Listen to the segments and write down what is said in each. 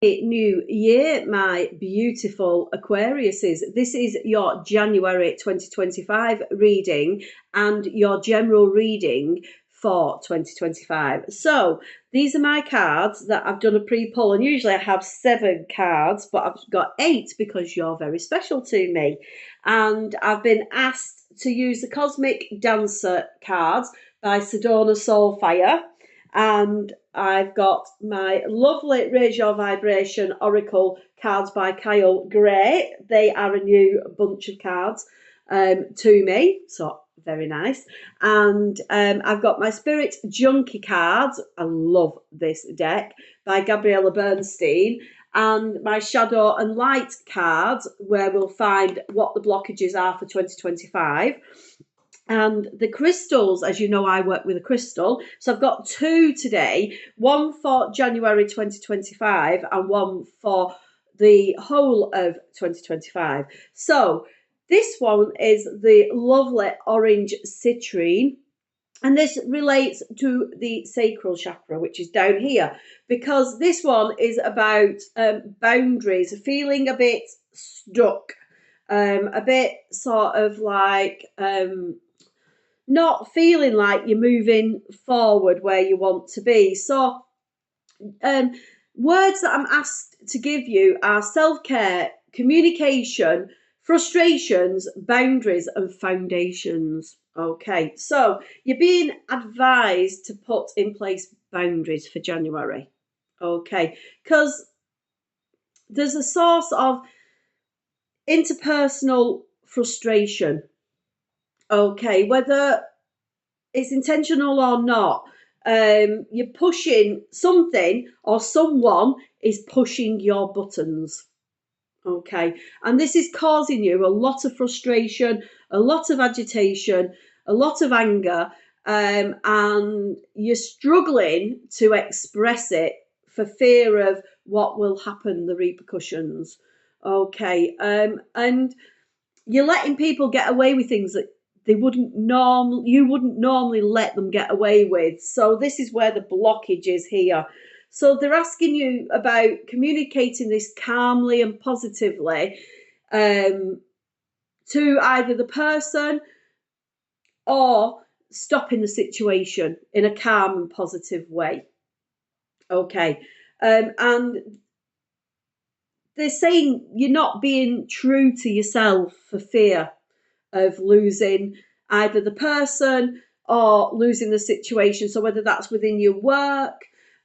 New year, my beautiful Aquariuses. This is your January 2025 reading and your general reading for 2025. So these are my cards that I've done a pre-pull, and usually I have 7 cards, but I've got 8 because you're very special to me. And I've been asked to use the Cosmic Dancer cards by Sedona Soulfire. And I've got my lovely Raise Your Vibration Oracle cards by Carole. Great. They are a new bunch of cards to me, so very nice. And I've got my Spirit Junkie cards. I love this deck by Gabriella Bernstein. And my Shadow and Light cards, where we'll find what the blockages are for 2025. And the crystals, as you know, I work with a crystal. So I've got 2 today, one for January 2025 and one for the whole of 2025. So this one is the lovely orange citrine. And this relates to the sacral chakra, which is down here, because this one is about boundaries, feeling a bit stuck, a bit sort of like not feeling like you're moving forward where you want to be. So words that I'm asked to give you are self-care, communication, frustrations, boundaries, and foundations. Okay, so you're being advised to put in place boundaries for January. Okay, because there's a source of interpersonal frustration. Okay, whether it's intentional or not, you're pushing something or someone is pushing your buttons. Okay, and this is causing you a lot of frustration, a lot of agitation, a lot of anger, and you're struggling to express it for fear of what will happen, the repercussions. Okay, and you're letting people get away with things that you wouldn't normally let them get away with. So this is where the blockage is here. So they're asking you about communicating this calmly and positively to either the person or stopping the situation in a calm and positive way. Okay, and they're saying you're not being true to yourself for fear of losing either the person or losing the situation. So whether that's within your work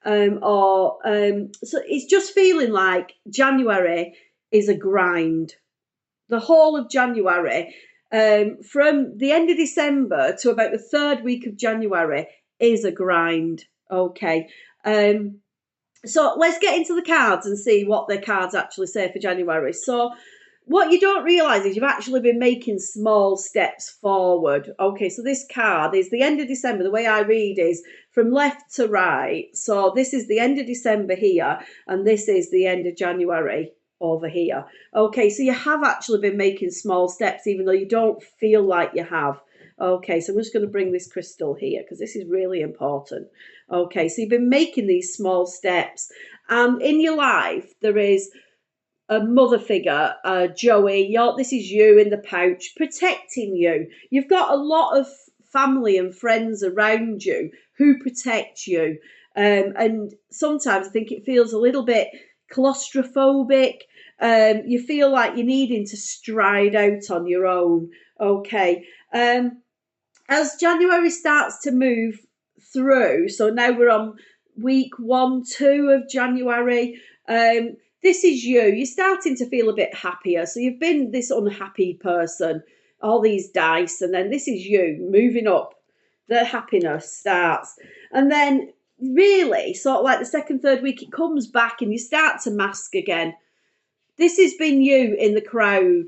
so it's just feeling like January is a grind. The whole of January, from the end of December to about the 3rd week of January, is a grind. Okay. So let's get into the cards and see what the cards actually say for January. So what you don't realise is you've actually been making small steps forward. Okay, so this card is the end of December. The way I read is from left to right. So this is the end of December here, and this is the end of January over here. Okay, so you have actually been making small steps, even though you don't feel like you have. Okay, so I'm just going to bring this crystal here because this is really important. Okay, so you've been making these small steps, and in your life there is a mother figure, Joey. This is you in the pouch, protecting you. You've got a lot of family and friends around you who protect you, and sometimes I think it feels a little bit claustrophobic. You feel like you're needing to stride out on your own. Okay, as January starts to move through, so now we're on week 1, 2 of January. This is you. You're starting to feel a bit happier. So you've been this unhappy person, all these dice, and then this is you moving up. The happiness starts. And then really, sort of like the 2nd, 3rd week, it comes back and you start to mask again. This has been you in the crowd.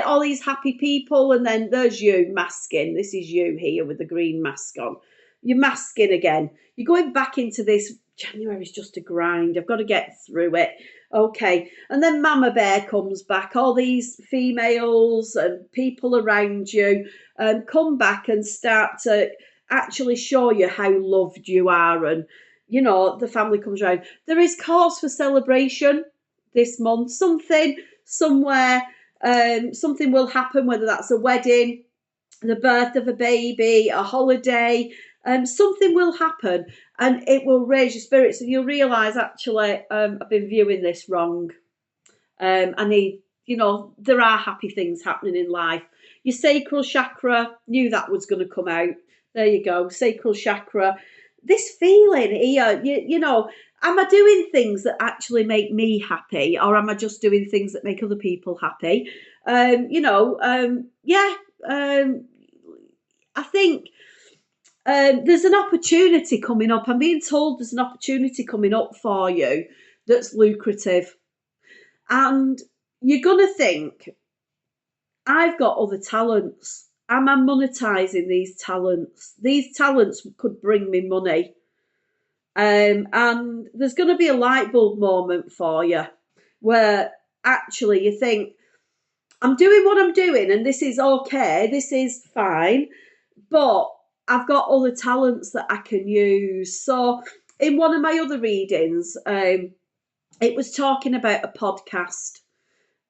All these happy people, and then there's you masking. This is you here with the green mask on. You're masking again. You're going back into this. January's just a grind. I've got to get through it. Okay. And then Mama Bear comes back. All these females and people around you come back and start to actually show you how loved you are, and you know, the family comes round. There is cause for celebration this month. Something, somewhere, something will happen, whether that's a wedding, the birth of a baby, a holiday, something will happen and it will raise your spirits and you'll realise, actually, I've been viewing this wrong. I need, you know, there are happy things happening in life. Your sacral chakra, knew that was going to come out. There you go, sacral chakra. This feeling here, you know, am I doing things that actually make me happy, or am I just doing things that make other people happy? Yeah. I think there's an opportunity coming up. I'm being told there's an opportunity coming up for you that's lucrative. And you're going to think, I've got other talents. Am I monetizing these talents? These talents could bring me money. And there's going to be a light bulb moment for you where actually you think, I'm doing what I'm doing and this is okay, this is fine, but I've got other talents that I can use. So in one of my other readings, it was talking about a podcast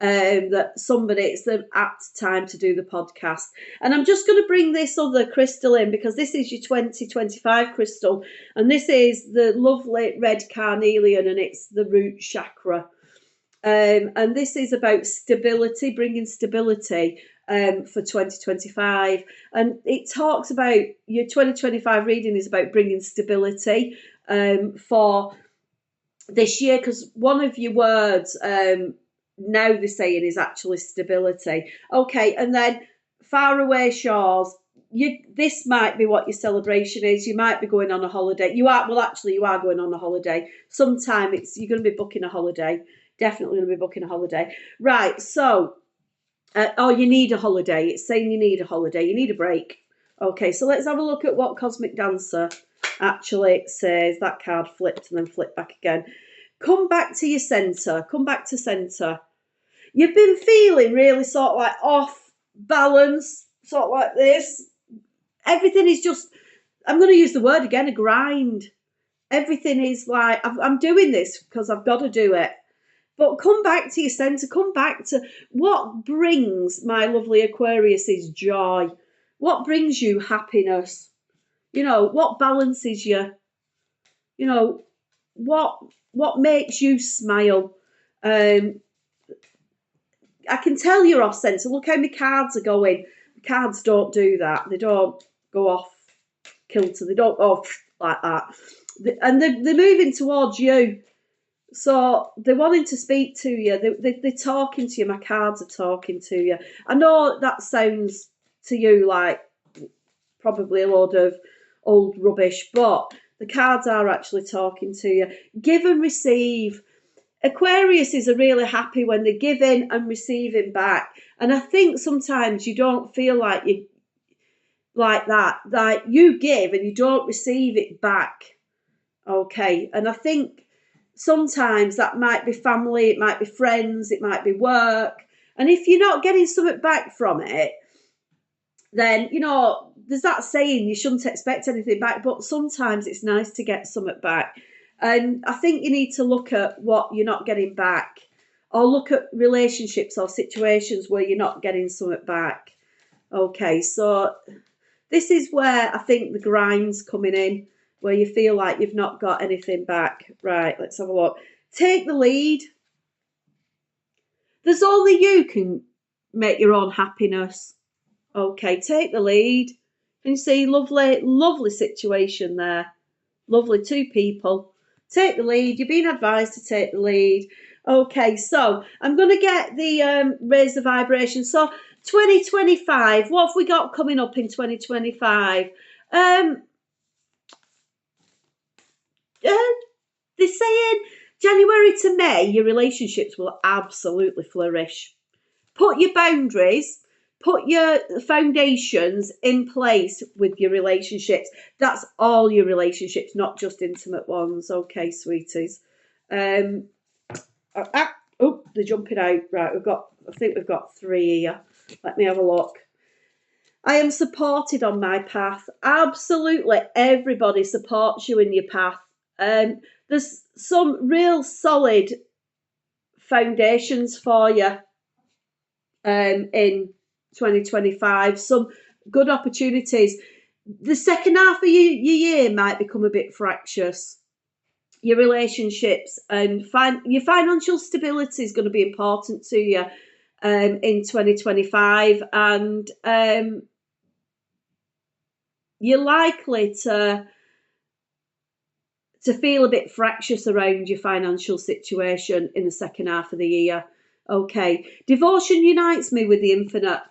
that somebody, it's the apt time to do the podcast. And I'm just going to bring this other crystal in because this is your 2025 crystal. And this is the lovely red carnelian and it's the root chakra. And this is about stability, bringing stability for 2025. And it talks about your 2025 reading is about bringing stability for this year, because one of your words now they're saying is actually stability. Okay, and then faraway shores. This might be what your celebration is. You might be going on a holiday. You are going on a holiday. Sometime you're going to be booking a holiday. Definitely going to be booking a holiday. Right, so, you need a holiday. It's saying you need a holiday. You need a break. Okay, so let's have a look at what Cosmic Dancer actually says. That card flipped and then flipped back again. Come back to your centre. Come back to centre. You've been feeling really sort of like off balance, sort of like this. Everything is just, I'm going to use the word again, a grind. Everything is like, I'm doing this because I've got to do it. But come back to your centre. Come back to what brings my lovely Aquarius is joy. What brings you happiness? You know, what balances you? You know, what makes you smile? I can tell you're off centre. Look how my cards are going. Cards don't do that. They don't go off kilter. They don't go off like that. And they're moving towards you. So they're wanting to speak to you. They're talking to you. My cards are talking to you. I know that sounds to you like probably a load of old rubbish, but the cards are actually talking to you. Give and receive. Aquarius are really happy when they're giving and receiving back. And I think sometimes you don't feel like you like that. Like you give and you don't receive it back. Okay. And I think sometimes that might be family, it might be friends, it might be work. And if you're not getting something back from it, then, you know, there's that saying you shouldn't expect anything back, but sometimes it's nice to get something back. And I think you need to look at what you're not getting back, or look at relationships or situations where you're not getting something back. Okay, so this is where I think the grind's coming in, where you feel like you've not got anything back. Right, let's have a look. Take the lead. There's only you can make your own happiness. Okay, take the lead. Can you see? Lovely, lovely situation there. Lovely, two people. Take the lead. You're being advised to take the lead. Okay, so I'm going to get the raise the vibration. So 2025, what have we got coming up in 2025? They're saying January to May, your relationships will absolutely flourish. Put your boundaries, put your foundations in place with your relationships. That's all your relationships, not just intimate ones. Okay, sweeties. They're jumping out. Right, I think we've got 3 here. Let me have a look. I am supported on my path. Absolutely everybody supports you in your path. There's some real solid foundations for you in 2025, some good opportunities. The second half of your year might become a bit fractious. Your relationships and your financial stability is going to be important to you in 2025, and you're likely to feel a bit fractious around your financial situation in the second half of the year. Okay, devotion unites me with the infinite.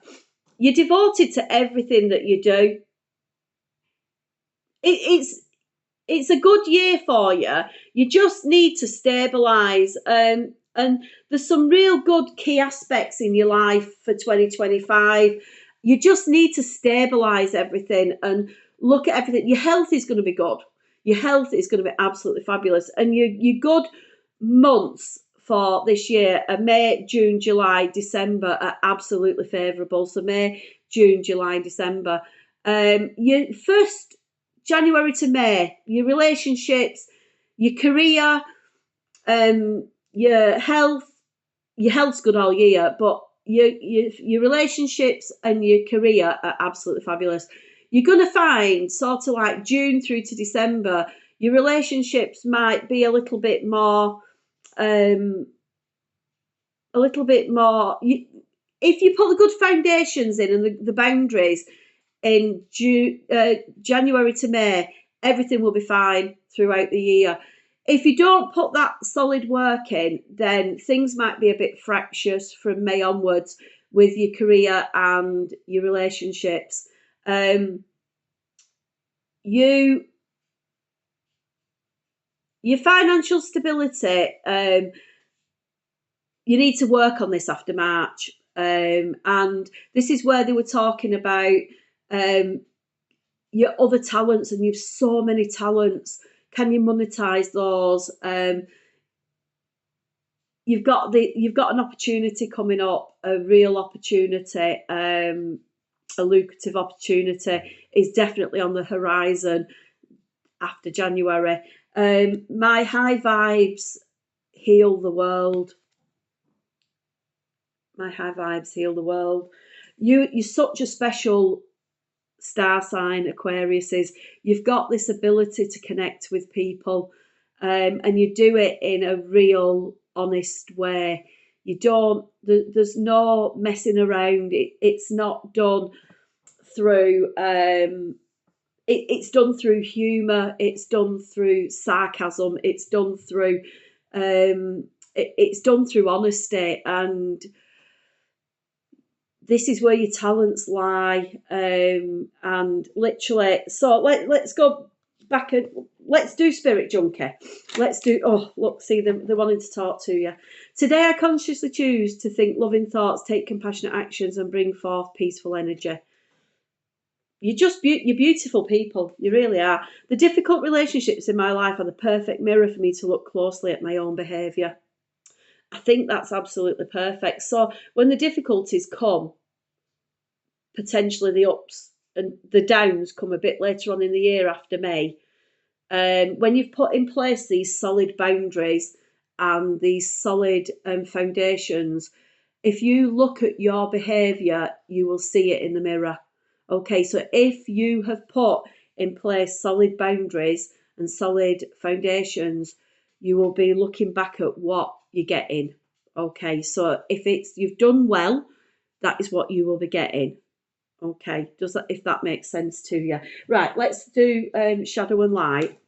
You're devoted to everything that you do. It's a good year for you. You just need to stabilise. And there's some real good key aspects in your life for 2025. You just need to stabilise everything and look at everything. Your health is going to be good. Your health is going to be absolutely fabulous. And your good months for this year are May, June, July, December are absolutely favourable. So May, June, July, December. Your first January to May, your relationships, your career, your health's good all year, but your relationships and your career are absolutely fabulous. You're going to find sort of like June through to December, your relationships might be a little bit more, if you put the good foundations in and the boundaries in January to May, everything will be fine throughout the year. If you don't put that solid work in, then things might be a bit fractious from May onwards with your career and your relationships. Your financial stability, you need to work on this after March. And this is where they were talking about your other talents, and you've so many talents. Can you monetize those? You've got an opportunity coming up, a real opportunity, a lucrative opportunity is definitely on the horizon after January. My high vibes heal the world. My high vibes heal the world. You're such a special star sign, Aquarius is. You've got this ability to connect with people, and you do it in a real, honest way. You don't. There's no messing around. It's not done through. It's done through humour. It's done through sarcasm. It's done through. It's done through honesty, and this is where your talents lie. And literally, so let's go back and let's do Spirit Junkie. Let's do, oh, look, see, they're wanting to talk to you. Today, I consciously choose to think loving thoughts, take compassionate actions, and bring forth peaceful energy. You're beautiful people. You really are. The difficult relationships in my life are the perfect mirror for me to look closely at my own behaviour. I think that's absolutely perfect. So when the difficulties come, potentially the ups and the downs come a bit later on in the year after May, when you've put in place these solid boundaries and these solid foundations, if you look at your behaviour, you will see it in the mirror. Okay, so if you have put in place solid boundaries and solid foundations, you will be looking back at what you're getting. Okay, so if you've done well, that is what you will be getting. Okay, if that makes sense to you. Right, let's do shadow and light,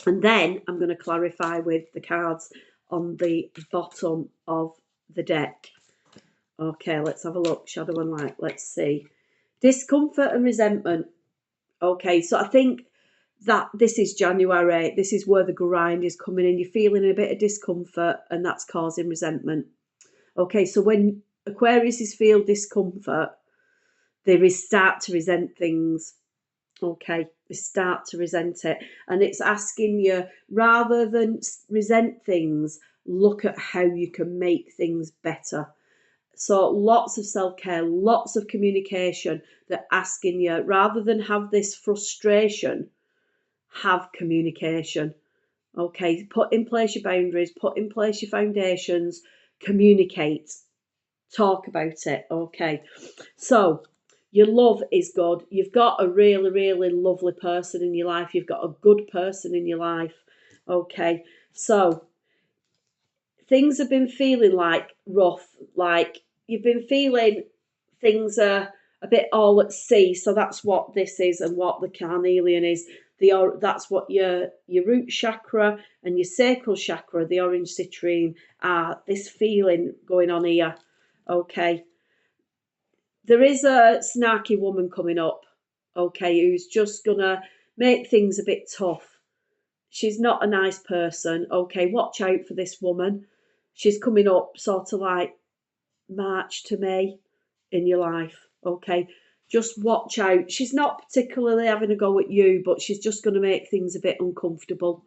and then I'm going to clarify with the cards on the bottom of the deck. Okay, let's have a look. Shadow and light. Let's see. Discomfort and resentment. Okay, so I think that this is January. This is where the grind is coming in. You're feeling a bit of discomfort, and that's causing resentment. Okay, so when Aquariuses feel discomfort, they start to resent things. Okay, they start to resent it. And it's asking you, rather than resent things, look at how you can make things better. So lots of self-care, lots of communication. They're asking you, rather than have this frustration, have communication. Okay, put in place your boundaries, put in place your foundations, communicate, talk about it. Okay, so your love is good. You've got a really, really lovely person in your life. You've got a good person in your life. Okay, so things have been feeling like rough, like you've been feeling things are a bit all at sea. So that's what this is, and what the carnelian is. That's what your root chakra and your sacral chakra, the orange citrine, are this feeling going on here. Okay, there is a snarky woman coming up, okay, who's just gonna make things a bit tough. She's not a nice person. Okay, watch out for this woman. She's coming up sort of like March to May in your life. Okay, just watch out. She's not particularly having a go at you, but she's just going to make things a bit uncomfortable.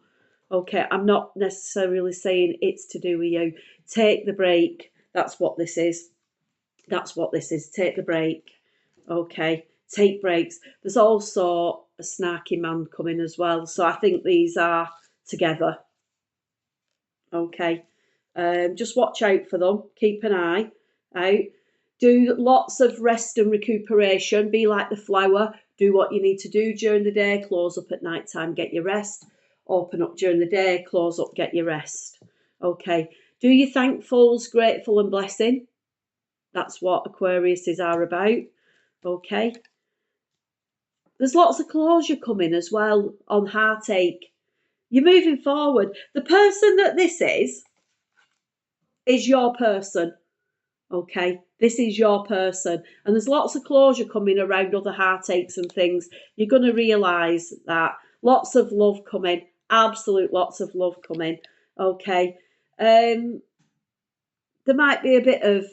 Okay, I'm not necessarily saying it's to do with you. Take the break. That's what this is. That's what this is. Take the break. Okay, take breaks. There's also a snarky man coming as well. So I think these are together. Okay, just watch out for them. Keep an eye out. Do lots of rest and recuperation. Be like the flower. Do what you need to do during the day. Close up at night time. Get your rest. Open up during the day. Close up. Get your rest. Okay. Do your thankfuls, grateful and blessing. That's what Aquariuses are about. Okay. There's lots of closure coming as well on heartache. You're moving forward. The person that this is your person. Okay, this is your person, and there's lots of closure coming around other heartaches and things. You're going to realise that. Lots of love coming, absolute lots of love coming. Okay, there might be a bit of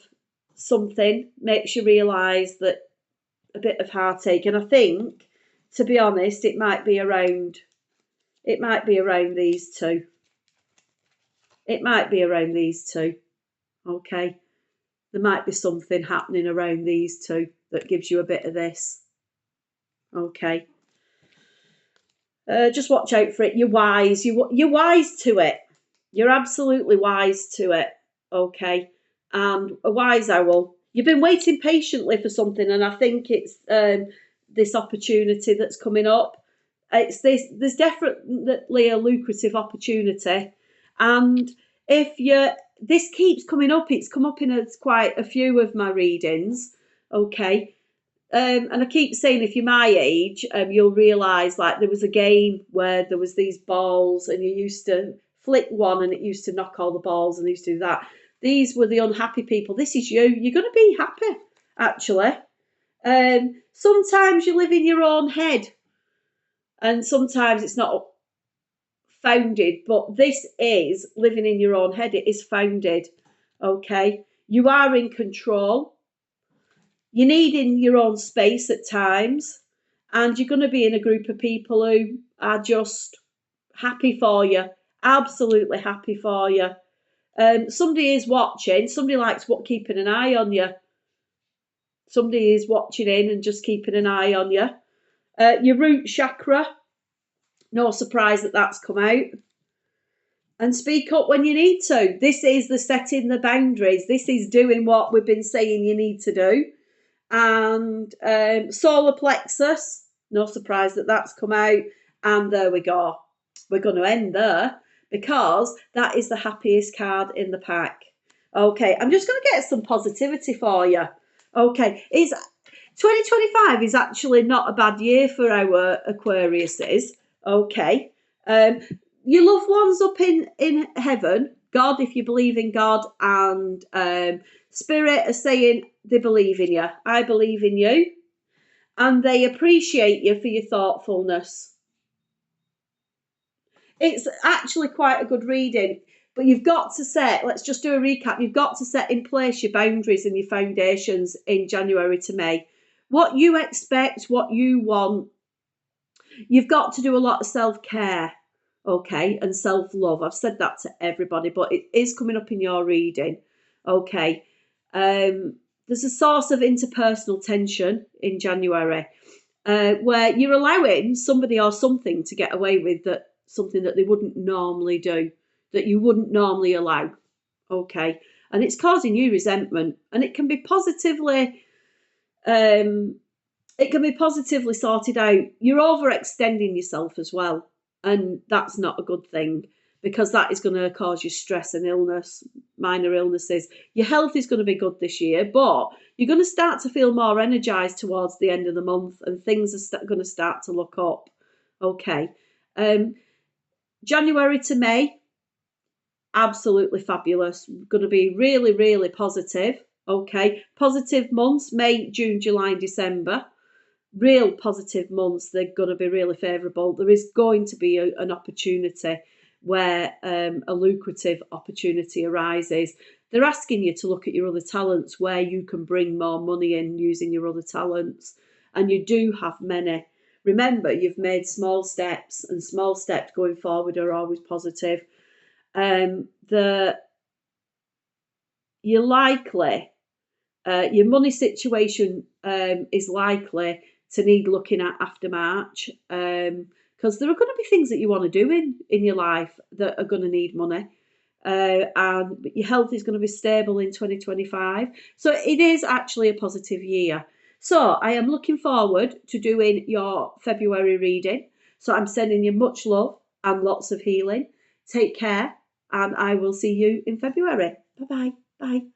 something makes you realise that a bit of heartache, and I think, to be honest, it might be around these two. It might be around these two. Okay. There might be something happening around these two that gives you a bit of this. Okay. Just watch out for it. You're wise. You're wise to it. You're absolutely wise to it. Okay. And a wise owl. You've been waiting patiently for something, and I think it's this opportunity that's coming up. There's definitely a lucrative opportunity, and if this keeps coming up, it's come up in quite a few of my readings. Okay, and I keep saying, if you're my age, you'll realise, like, there was a game where there was these balls, and you used to flick one, and it used to knock all the balls, and they used to do that. These were the unhappy people. This is you. You're going to be happy, actually. Sometimes you live in your own head, and sometimes it's not founded, but this is living in your own head. It is founded. Okay, you are in control. You need in your own space at times, and you're going to be in a group of people who are just happy for you, absolutely happy for you. Somebody is watching. Somebody likes keeping an eye on you. Somebody is watching in and just keeping an eye on you. Your root chakra, no surprise that that's come out. And speak up when you need to. This is the setting the boundaries. This is doing what we've been saying you need to do. And solar plexus, no surprise that that's come out. And there we go. We're going to end there, because that is the happiest card in the pack. Okay, I'm just going to get some positivity for you. Okay, 2025 is actually not a bad year for our Aquariuses. Okay, your loved ones up in heaven, God, if you believe in God, and Spirit are saying they believe in you. I believe in you, and they appreciate you for your thoughtfulness. It's actually quite a good reading, but you've got to set, let's just do a recap, you've got to set in place your boundaries and your foundations in January to May. What you expect, what you want. You've got to do a lot of self-care, okay, and self-love. I've said that to everybody, but it is coming up in your reading, okay. There's a source of interpersonal tension in January, where you're allowing somebody or something to get away with that something that they wouldn't normally do, that you wouldn't normally allow. Okay, and it's causing you resentment, and it can be positively sorted out. You're overextending yourself as well, and that's not a good thing, because that is going to cause you stress and illness, minor illnesses. Your health is going to be good this year, but you're going to start to feel more energized towards the end of the month, and things are going to start to look up. Okay, January to May, absolutely fabulous. Going to be really, really positive. Okay, positive months, May, June, July, and December. Real positive months. They're going to be really favourable. There is going to be an opportunity where a lucrative opportunity arises. They're asking you to look at your other talents, where you can bring more money in using your other talents, and you do have many. Remember, you've made small steps, and small steps going forward are always positive. You're likely, your money situation is likely to need looking at after March, because there are going to be things that you want to do in your life that are going to need money, and your health is going to be stable in 2025. So it is actually a positive year. So I am looking forward to doing your February reading. So I'm sending you much love and lots of healing. Take care, and I will see you in February. Bye-bye. Bye.